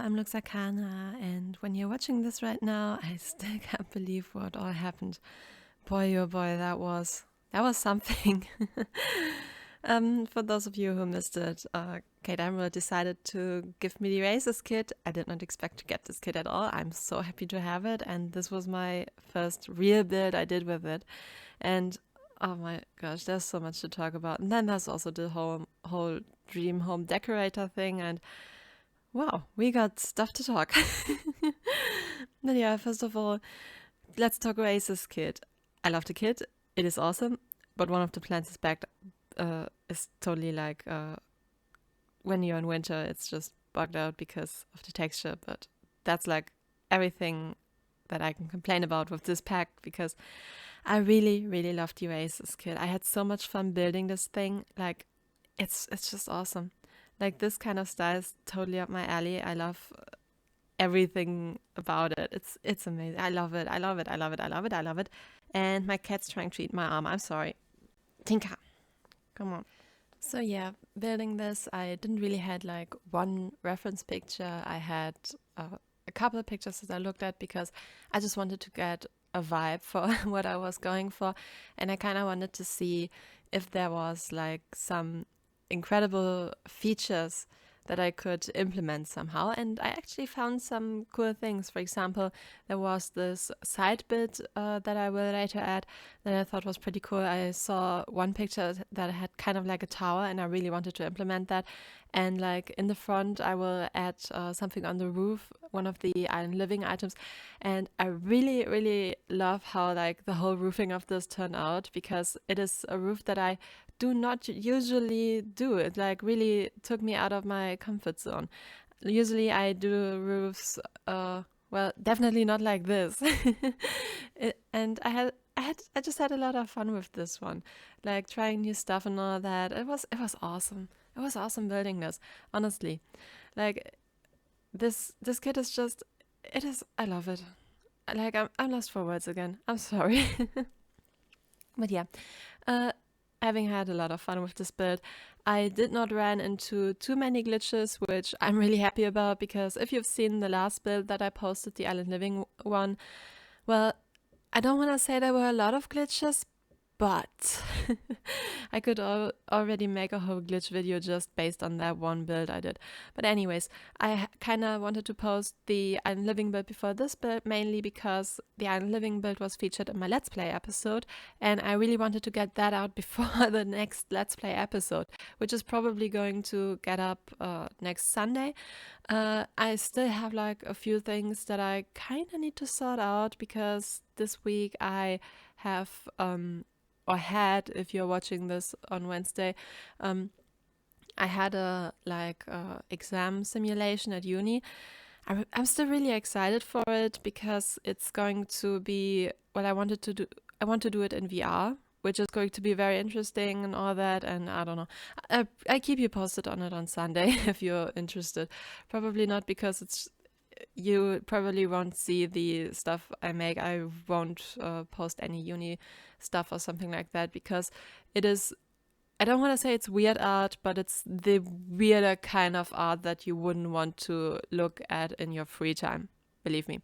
I'm Luxarkana, and when you're watching this right now, I still can't believe what all happened. Boy, oh boy, that was something. For those of you who missed it, Kate Emerald decided to give me the Oasis kit. I did not expect to get this kit at all. I'm so happy to have it, and this was my first real build I did with it. And oh my gosh, there's so much to talk about. And then there's also the whole dream home decorator thing, and wow, we got stuff to talk. But yeah, first of all, let's talk Oasis kit. I love the kit. It is awesome, but one of the plants is totally like when you're in winter, it's just bugged out because of the texture. But that's like everything that I can complain about with this pack, because I really, really love the Oasis kit. I had so much fun building this thing. Like, it's just awesome. Like, this kind of style is totally up my alley. I love everything about it. It's amazing. I love it. I love it. I love it. I love it. I love it. And my cat's trying to eat my arm. I'm sorry. Tinka, come on. So yeah, building this, I didn't really had like one reference picture. I had a couple of pictures that I looked at because I just wanted to get a vibe for what I was going for, and I kind of wanted to see if there was like some incredible features that I could implement somehow, and I actually found some cool things. For example, there was this side bit that I will later add that I thought was pretty cool. I saw one picture that had kind of like a tower, and I really wanted to implement that. And like in the front, I will add something on the roof, one of the island living items. And I really, really love how like the whole roofing of this turned out, because it is a roof that I do not usually do. It like really took me out of my comfort zone. Usually I do roofs, well, definitely not like this. And I just had a lot of fun with this one, like trying new stuff and all that. It was awesome. It was awesome building this, honestly. Like this kit is just, it is, I love it. Like I'm lost for words again. I'm sorry. But yeah, having had a lot of fun with this build, I did not run into too many glitches, which I'm really happy about, because if you've seen the last build that I posted, the Island Living one, well, I don't want to say there were a lot of glitches, but I could already make a whole glitch video just based on that one build I did. But anyways, I kind of wanted to post the Island Living build before this build, mainly because the Island Living build was featured in my Let's Play episode, and I really wanted to get that out before the next Let's Play episode, which is probably going to get up next Sunday. I still have like a few things that I kind of need to sort out, because this week I have or had, if you're watching this on Wednesday, I had a exam simulation at uni. I'm still really excited for it, because it's going to be what I wanted to do. I want to do it in VR, which is going to be very interesting and all that. And I don't know. I keep you posted on it on Sunday if you're interested. Probably not, because you probably won't see the stuff I make. I won't post any uni stuff or something like that, because it is, I don't want to say it's weird art, but it's the weirder kind of art that you wouldn't want to look at in your free time, believe me.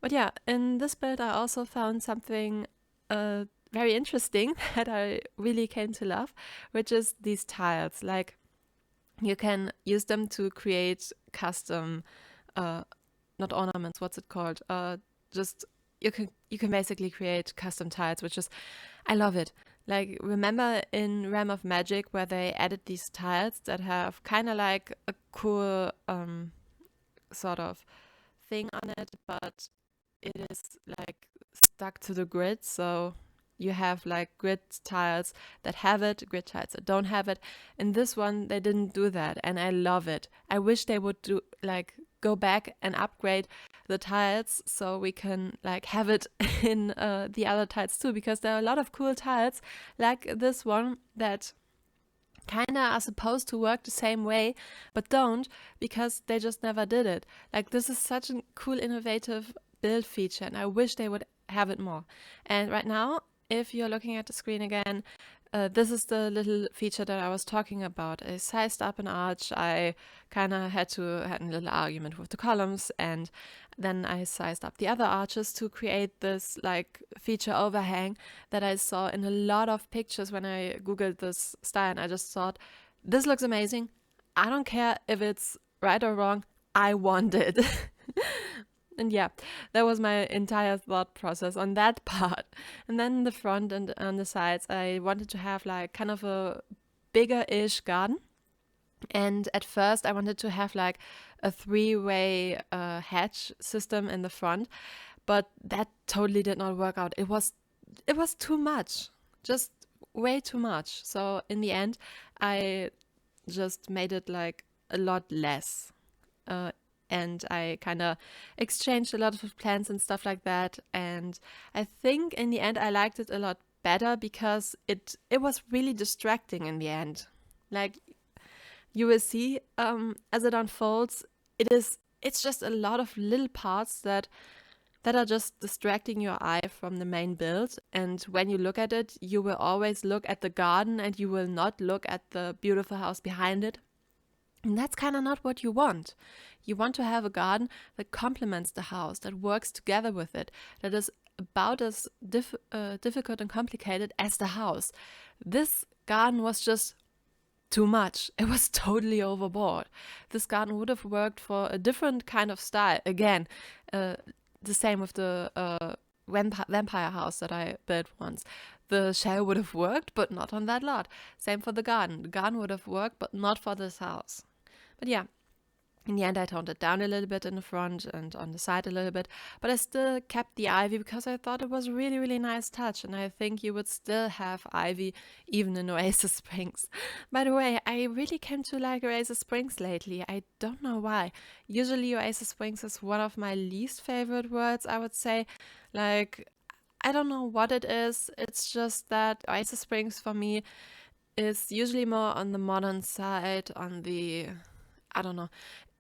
But yeah, in this build I also found something very interesting that I really came to love, which is these tiles. Like, you can use them to create custom not ornaments, what's it called? Just you can basically create custom tiles, which is, I love it. Like, remember in Realm of Magic where they added these tiles that have kind of like a cool sort of thing on it, but it is like stuck to the grid. So you have like grid tiles that have it, grid tiles that don't have it. In this one, they didn't do that, and I love it. I wish they would do like go back and upgrade the tiles so we can like have it in the other tiles too, because there are a lot of cool tiles like this one that kind of are supposed to work the same way but don't, because they just never did it. Like, this is such a cool, innovative build feature, and I wish they would have it more. And right now, if you're looking at the screen again, this is the little feature that I was talking about. I sized up an arch. I kind of had a little argument with the columns, and then I sized up the other arches to create this like feature overhang that I saw in a lot of pictures when I googled this style, and I just thought, this looks amazing. I don't care if it's right or wrong. I want it. And yeah, that was my entire thought process on that part. And then the front and on the sides, I wanted to have like kind of a bigger-ish garden. And at first I wanted to have like a three-way hedge system in the front, but that totally did not work out. It was too much, just way too much. So in the end, I just made it like a lot less. And I kind of exchanged a lot of plants and stuff like that. And I think in the end I liked it a lot better because it was really distracting in the end. Like you will see as it unfolds, it's just a lot of little parts that are just distracting your eye from the main build. And when you look at it, you will always look at the garden and you will not look at the beautiful house behind it. And that's kind of not what you want. You want to have a garden that complements the house, that works together with it, that is about as difficult and complicated as the house. This garden was just too much. It was totally overboard. This garden would have worked for a different kind of style. Again, the same with the vampire house that I built once. The shell would have worked, but not on that lot. Same for the garden. The garden would have worked, but not for this house. But yeah, in the end I toned it down a little bit in the front and on the side a little bit, but I still kept the ivy because I thought it was a really, really nice touch, and I think you would still have ivy even in Oasis Springs. By the way, I really came to like Oasis Springs lately. I don't know why. Usually Oasis Springs is one of my least favorite words, I would say. Like, I don't know what it is. It's just that Oasis Springs for me is usually more on the modern side, on the, I don't know,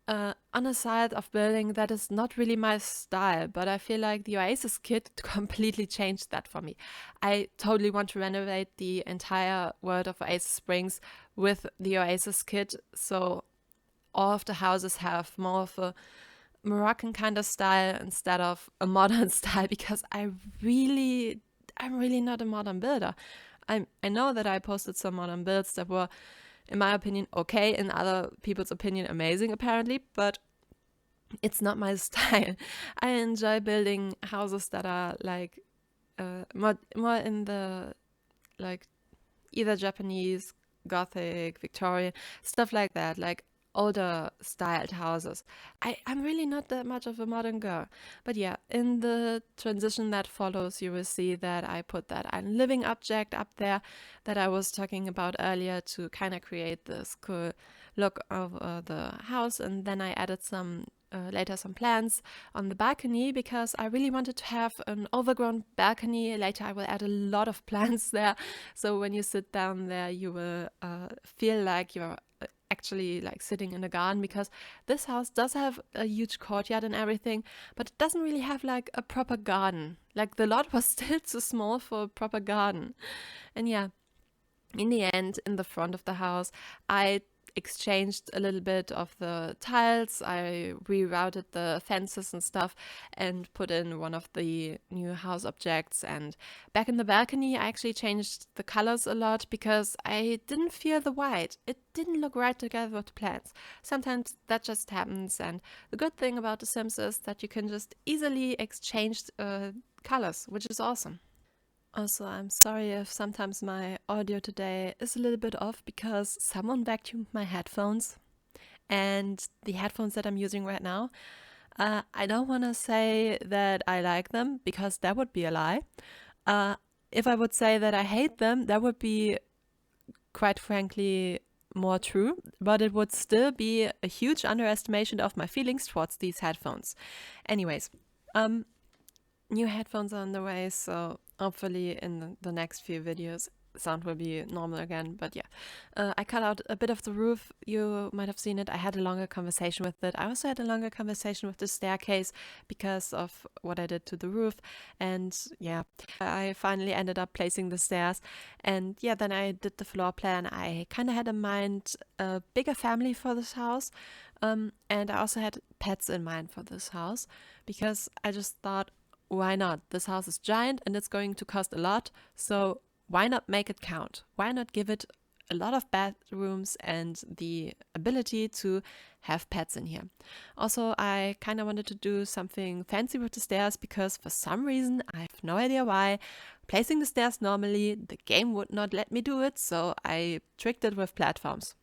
on a side of building that is not really my style, but I feel like the Oasis kit completely changed that for me. I totally want to renovate the entire world of Oasis Springs with the Oasis kit, so all of the houses have more of a Moroccan kind of style instead of a modern style, because I'm really not a modern builder. I know that I posted some modern builds that were, in my opinion, okay, in other people's opinion, amazing apparently, but it's not my style. I enjoy building houses that are like more in the like either Japanese, Gothic, Victorian, stuff like that, like older styled houses. I'm really not that much of a modern girl. But yeah, in the transition that follows, you will see that I put that living object up there that I was talking about earlier to kind of create this cool look of the house. And then I added later some plants on the balcony because I really wanted to have an overgrown balcony. Later I will add a lot of plants there, so when you sit down there you will feel like you're actually like sitting in a garden, because this house does have a huge courtyard and everything, but it doesn't really have like a proper garden. Like the lot was still too small for a proper garden. And yeah, in the end, in the front of the house, I exchanged a little bit of the tiles. I rerouted the fences and stuff and put in one of the new house objects. And back in the balcony, I actually changed the colors a lot because I didn't feel the white. It didn't look right together with the plants. Sometimes that just happens. And the good thing about The Sims is that you can just easily exchange colors, which is awesome. Also, I'm sorry if sometimes my audio today is a little bit off because someone vacuumed my headphones, and the headphones that I'm using right now, I don't want to say that I like them because that would be a lie. If I would say that I hate them, that would be, quite frankly, more true, but it would still be a huge underestimation of my feelings towards these headphones. Anyways, new headphones are on the way, so hopefully in the next few videos sound will be normal again. But yeah, I cut out a bit of the roof. You might have seen it. I had a longer conversation with it. I also had a longer conversation with the staircase because of what I did to the roof. And yeah, I finally ended up placing the stairs. And yeah, then I did the floor plan. I kind of had in mind a bigger family for this house. And I also had pets in mind for this house because I just thought, why not? This house is giant and it's going to cost a lot. So why not make it count? Why not give it a lot of bathrooms and the ability to have pets in here? Also, I kind of wanted to do something fancy with the stairs because for some reason, I have no idea why, placing the stairs normally, the game would not let me do it. So I tricked it with platforms.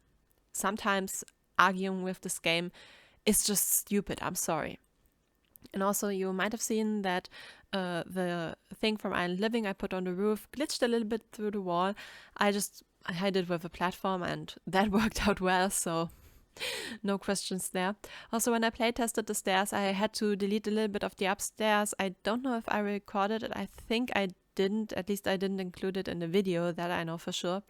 Sometimes arguing with this game is just stupid. I'm sorry. And also, you might have seen that the thing from Island Living I put on the roof glitched a little bit through the wall. I hid it with a platform and that worked out well, so no questions there. Also, when I play tested the stairs, I had to delete a little bit of the upstairs. I don't know if I recorded it. I think I didn't. At least I didn't include it in the video, that I know for sure.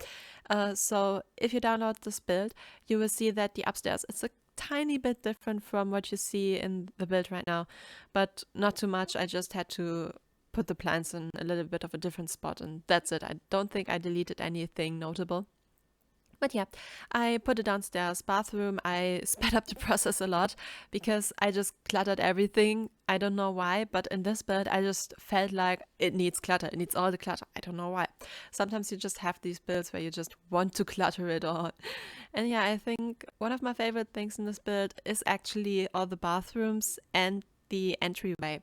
So if you download this build, you will see that the upstairs is a tiny bit different from what you see in the build right now, but not too much. I just had to put the plants in a little bit of a different spot, and that's it. I don't think I deleted anything notable. But yeah, I put a downstairs bathroom. I sped up the process a lot because I just cluttered everything. I don't know why, but in this build, I just felt like it needs clutter. It needs all the clutter. I don't know why. Sometimes you just have these builds where you just want to clutter it all. And yeah, I think one of my favorite things in this build is actually all the bathrooms and the entryway.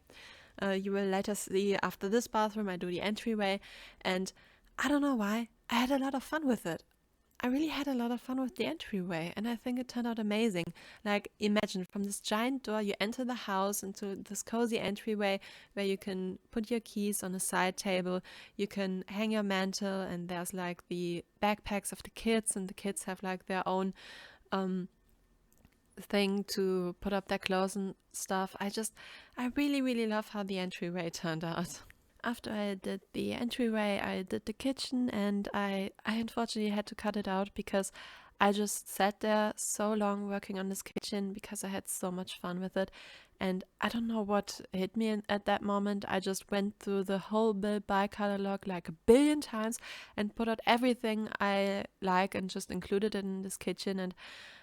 You will later see after this bathroom, I do the entryway, and I don't know why, I had a lot of fun with it. I really had a lot of fun with the entryway, and I think it turned out amazing. Like, imagine from this giant door, you enter the house into this cozy entryway where you can put your keys on a side table, you can hang your mantle, and there's like the backpacks of the kids, and the kids have like their own thing to put up their clothes and stuff. I really, really love how the entryway turned out. After I did the entryway, I did the kitchen, and I unfortunately had to cut it out because I just sat there so long working on this kitchen because I had so much fun with it. And I don't know what hit me at that moment. I just went through the whole build buy catalog like a billion times and put out everything I like and just included it in this kitchen. And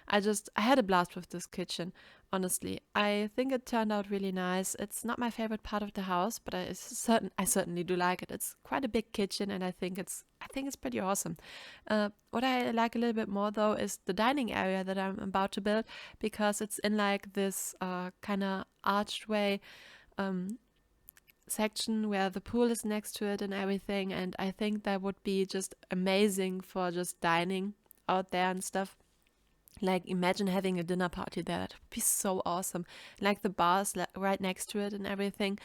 I had a blast with this kitchen, honestly. I think it turned out really nice. It's not my favorite part of the house, but I certainly do like it. It's quite a big kitchen, and I think it's pretty awesome. What I like a little bit more though is the dining area that I'm about to build, because it's in like this kind of archway section where the pool is next to it and everything, and I think that would be just amazing for just dining out there and stuff. Like, imagine having a dinner party there. That would be so awesome. Like the bars right next to it and everything.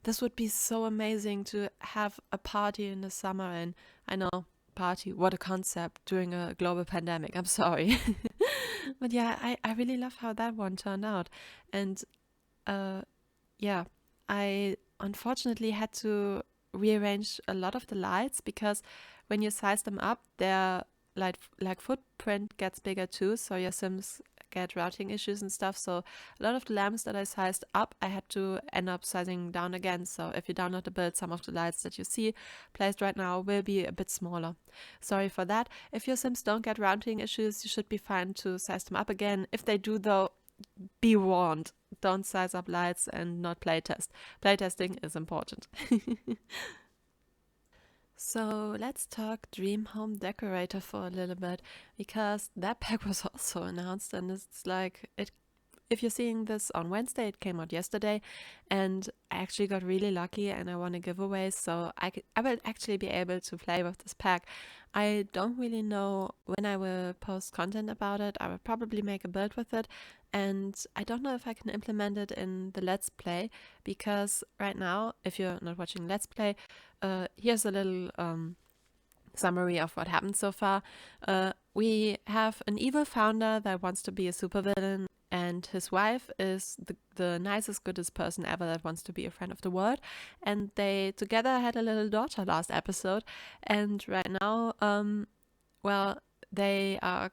This would be so amazing to have a party in the summer. And I know, party, what a concept during a global pandemic. I'm sorry. But yeah, I really love how that one turned out. And yeah, I unfortunately had to rearrange a lot of the lights because when you size them up, their like footprint gets bigger too, so your Sims get routing issues and stuff. So a lot of the lamps that I sized up, I had to end up sizing down again. So if you download the build, some of the lights that you see placed right now will be a bit smaller. Sorry for that. If your Sims don't get routing issues, you should be fine to size them up again. If they do though, be warned. Don't size up lights and not playtest. Playtesting is important. So let's talk Dream Home Decorator for a little bit, because that pack was also announced, and it's like, if you're seeing this on Wednesday, it came out yesterday, and I actually got really lucky and I won a giveaway, so I will actually be able to play with this pack. I don't really know when I will post content about it. I will probably make a build with it, and I don't know if I can implement it in the Let's Play, because right now, if you're not watching Let's Play, here's a little summary of what happened so far. We have an evil founder that wants to be a supervillain and his wife is the nicest, goodest person ever that wants to be a friend of the world. And they together had a little daughter last episode. And right now, well, they are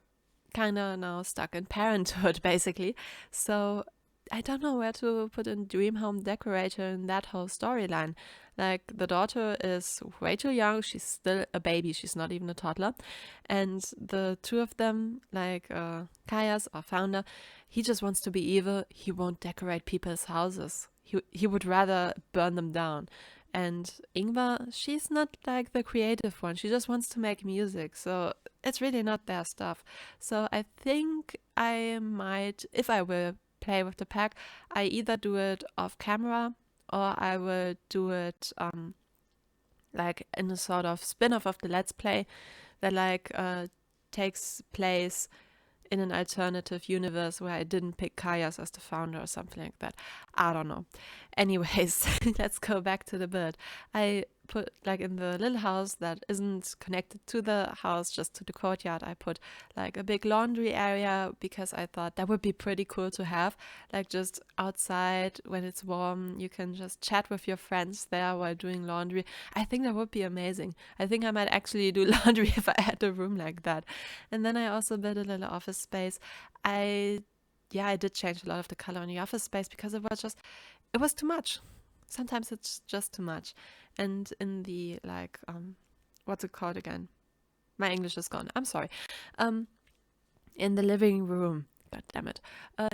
kind of now stuck in parenthood, basically. So I don't know where to put in Dream Home Decorator in that whole storyline. Like, the daughter is way too young. She's still a baby. She's not even a toddler. And the two of them, like Kaya's, our founder, he just wants to be evil. He won't decorate people's houses. He would rather burn them down. And Ingvar, she's not like the creative one. She just wants to make music. So it's really not their stuff. So I think I might, if I will play with the pack, I either do it off camera or I will do it like in a sort of spin-off of the Let's Play that like takes place in an alternative universe where I didn't pick Kaya's as the founder or something like that. I don't know. Anyways, let's go back to the build. I put, like, in the little house that isn't connected to the house, just to the courtyard, I put like a big laundry area because I thought that would be pretty cool to have. Like, just outside when it's warm, you can just chat with your friends there while doing laundry. I think that would be amazing. I think I might actually do laundry if I had a room like that. And then I also built a little office space. I did change a lot of the color on the office space because it was too much. Sometimes it's just too much. And in the, like, what's it called again? My English is gone. I'm sorry. In the living room. God damn it.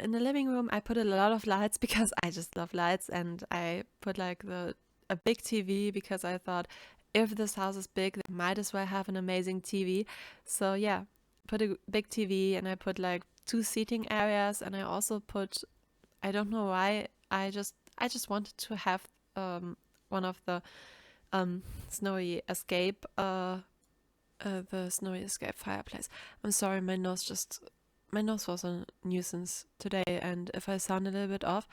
In the living room, I put a lot of lights because I just love lights. And I put like a big TV because I thought if this house is big, they might as well have an amazing TV. So yeah, put a big TV, and I put like 2 seating areas, and I also put, I don't know why, I just wanted to have one of the snowy escape fireplace. I'm sorry, my nose was a nuisance today, and if I sound a little bit off,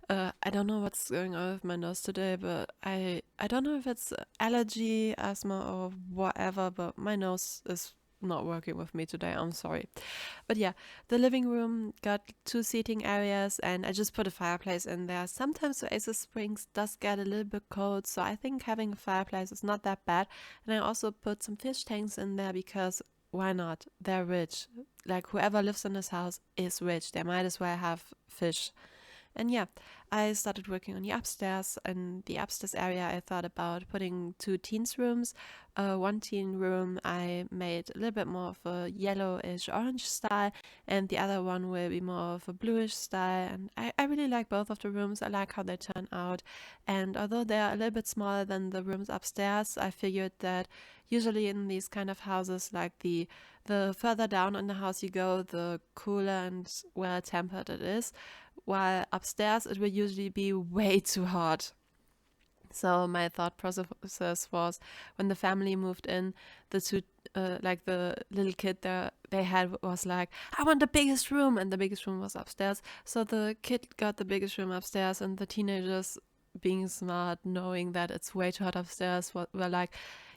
I don't know what's going on with my nose today, but I don't know if it's allergy, asthma, or whatever, but my nose is not working with me today. I'm sorry. But yeah, the living room got 2 seating areas, and I just put a fireplace in there. Sometimes Oasis Springs does get a little bit cold, so I think having a fireplace is not that bad. And I also put some fish tanks in there because why not? They're rich. Like, whoever lives in this house is rich. They might as well have fish. And yeah, I started working on the upstairs. In the upstairs area, I thought about putting 2 teens rooms. One teen room I made a little bit more of a yellowish orange style, and the other one will be more of a bluish style. And I really like both of the rooms. I like how they turn out. And although they're a little bit smaller than the rooms upstairs, I figured that usually in these kind of houses, like the further down in the house you go, the cooler and well tempered it is. While upstairs it will usually be way too hot. So my thought process was, when the family moved in, the two, like the little kid there they had was like, I want the biggest room, and the biggest room was upstairs. So the kid got the biggest room upstairs, and the teenagers, being smart, knowing that it's way too hot upstairs, were like,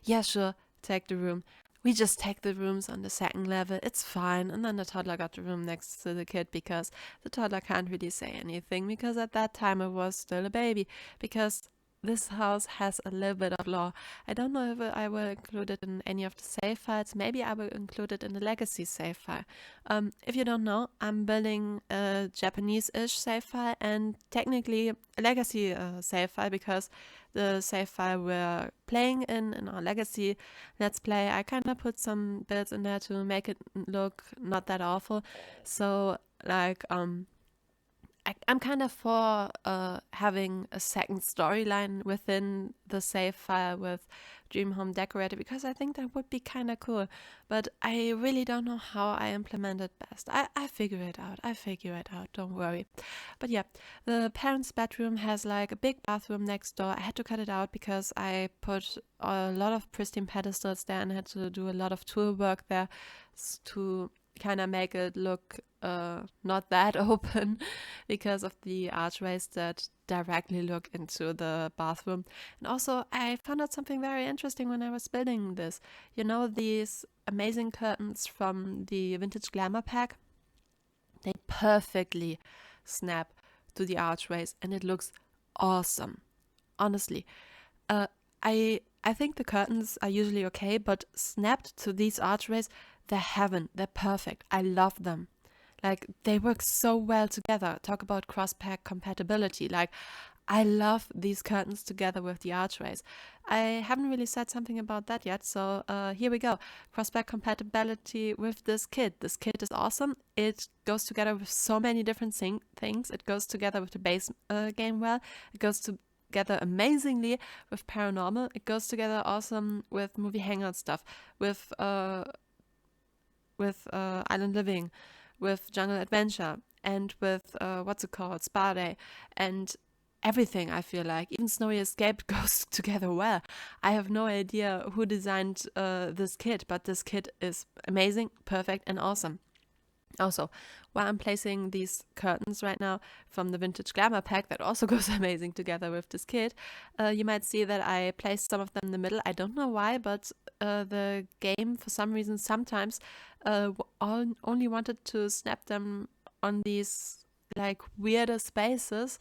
yeah, sure, take the room. We just take the rooms on the 2nd level, it's fine. And then the toddler got the room next to the kid because the toddler can't really say anything, because at that time it was still a baby. Because this house has a little bit of lore. I don't know if I will include it in any of the save files. Maybe I will include it in the legacy save file. If you don't know, I'm building a Japanese-ish save file and technically a legacy save file, because the save file we're playing in our legacy let's play, I kind of put some builds in there to make it look not that awful. So like I'm kind of for having a second storyline within the save file with Dream Home Decorator, because I think that would be kind of cool. But I really don't know how I implement it best. I figure it out. Don't worry. But yeah, the parents' bedroom has like a big bathroom next door. I had to cut it out because I put a lot of pristine pedestals there and had to do a lot of tool work there to kind of make it look not that open, because of the archways that directly look into the bathroom. And also I found out something very interesting when I was building this. You know these amazing curtains from the Vintage Glamour pack? They perfectly snap to the archways and it looks awesome. Honestly, uh, I think the curtains are usually okay, but snapped to these archways, they're heaven. They're perfect. I love them. Like they work so well together. Talk about cross-pack compatibility. Like I love these curtains together with the archways. I haven't really said something about that yet, so here we go. Cross-pack compatibility with this kit. This kit is awesome. It goes together with so many different things. It goes together with the base game well. It goes together amazingly with paranormal. It goes together awesome with movie hangout stuff, with Island Living, with Jungle Adventure, and with what's it called, Spa Day, and everything. I feel like even Snowy Escape goes together well. I have no idea who designed this kit, but this kit is amazing, perfect, and awesome. Also, while I'm placing these curtains right now from the Vintage Glamour pack that also goes amazing together with this kit, you might see that I placed some of them in the middle. I don't know why, but the game, for some reason, sometimes only wanted to snap them on these like weirder spaces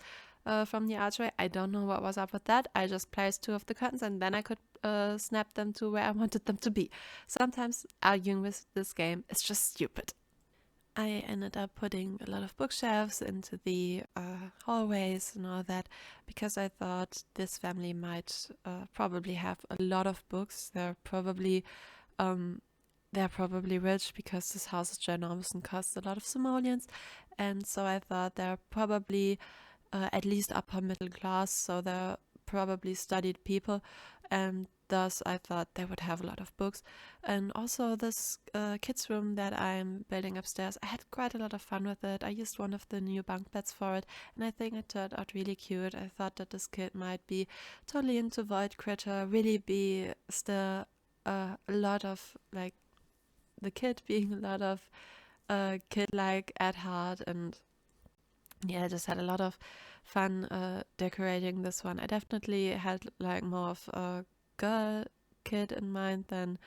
from the archway. I don't know what was up with that. I just placed two of the curtains and then I could snap them to where I wanted them to be. Sometimes arguing with this game is just stupid. I ended up putting a lot of bookshelves into the hallways and all that because I thought this family might probably have a lot of books. Um, they're probably rich because this house is ginormous and costs a lot of simoleons, and so I thought they're probably at least upper middle class, so they're probably studied people, and thus I thought they would have a lot of books. And also this kids room that I'm building upstairs, I had quite a lot of fun with it. I used one of the new bunk beds for it, and I think it turned out really cute. I thought that this kid might be totally into Void Critter, really be still a lot of like the kid being a lot of kid-like at heart, and yeah, I just had a lot of fun decorating this one. I definitely had like more of a girl kid in mind than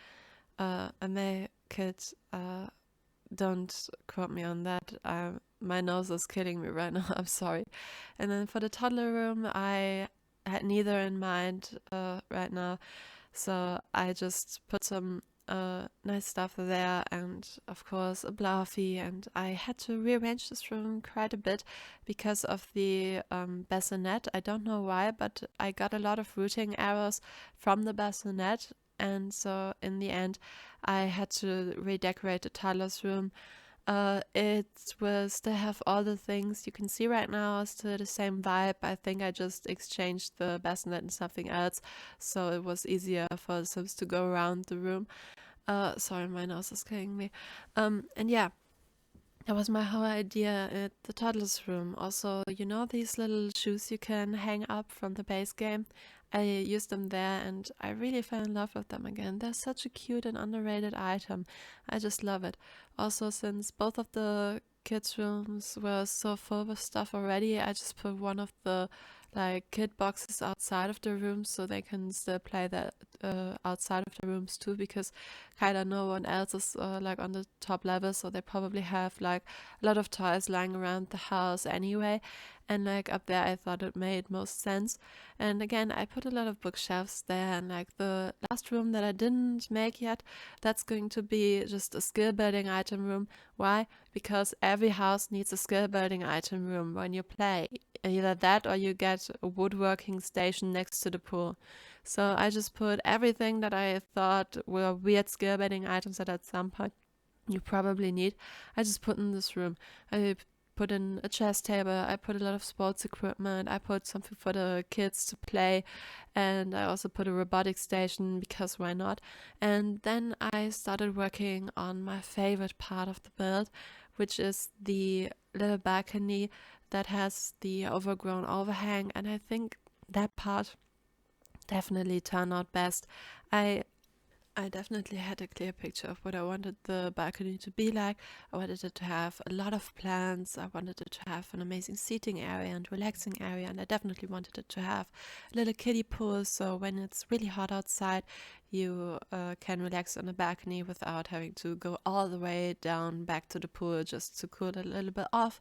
a male kid. Don't quote me on that. My nose is killing me right now. I'm sorry. And then for the toddler room, I had neither in mind right now. So I just put some nice stuff there, and of course a Bluffy, and I had to rearrange this room quite a bit because of the bassinet. I don't know why, but I got a lot of routing errors from the bassinet, and so in the end I had to redecorate the toddler's room. It will still have all the things you can see right now, still the same vibe. I think I just exchanged the bassinet and something else, so it was easier for the Sims to go around the room. Sorry, my nose is killing me. And yeah, that was my whole idea at the toddler's room. Also, you know these little shoes you can hang up from the base game? I used them there and I really fell in love with them again. They're such a cute and underrated item. I just love it. Also, since both of the kids' rooms were so full with stuff already, I just put one of the like kid boxes outside of the rooms so they can still play that outside of the rooms too, because kind of no one else is like on the top level, so they probably have like a lot of toys lying around the house anyway, and like up there I thought it made most sense. And again, I put a lot of bookshelves there, and like the last room that I didn't make yet, that's going to be just a skill building item room. Why? Because every house needs a skill building item room when you play. Either that or you get a woodworking station next to the pool. So I just put everything that I thought were weird skill building items that at some point you probably need. I just put in this room. I put in a chess table, I put a lot of sports equipment, I put something for the kids to play, and I also put a robotic station because why not? And then I started working on my favorite part of the build, which is the little balcony that has the overgrown overhang, and I think that part definitely turned out best. I I definitely had a clear picture of what I wanted the balcony to be like. I wanted it to have a lot of plants. I wanted it to have an amazing seating area and relaxing area. And I definitely wanted it to have a little kiddie pool. So when it's really hot outside, you can relax on the balcony without having to go all the way down back to the pool just to cool it a little bit off.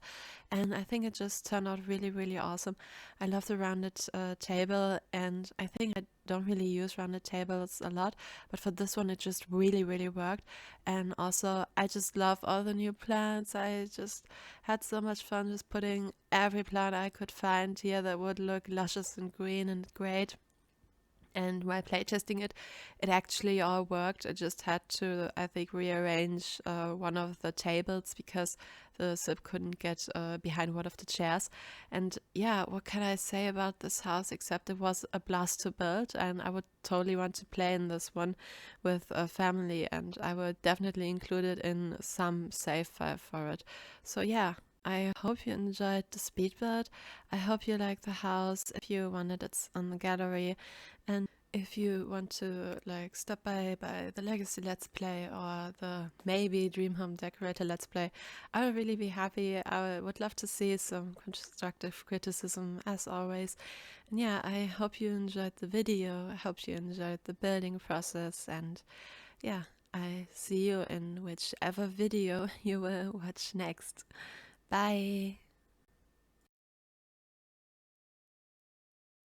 And I think it just turned out really, really awesome. I love the rounded table, and I think I don't really use rounded tables a lot, but for this one it just really, really worked. And also I just love all the new plants. I just had so much fun just putting every plant I could find here that would look luscious and green and great. And while playtesting it, it actually all worked. I just had to, I think, rearrange one of the tables because the zip couldn't get behind one of the chairs. And yeah, what can I say about this house except it was a blast to build, and I would totally want to play in this one with a family, and I would definitely include it in some save file for it. So yeah, I hope you enjoyed the speed build. I hope you like the house. If you wanted, it's on the gallery. And if you want to like stop by the Legacy Let's Play or the maybe Dream Home Decorator Let's Play, I would really be happy. I would love to see some constructive criticism as always. And yeah, I hope you enjoyed the video. I hope you enjoyed the building process. And yeah, I see you in whichever video you will watch next. Bye!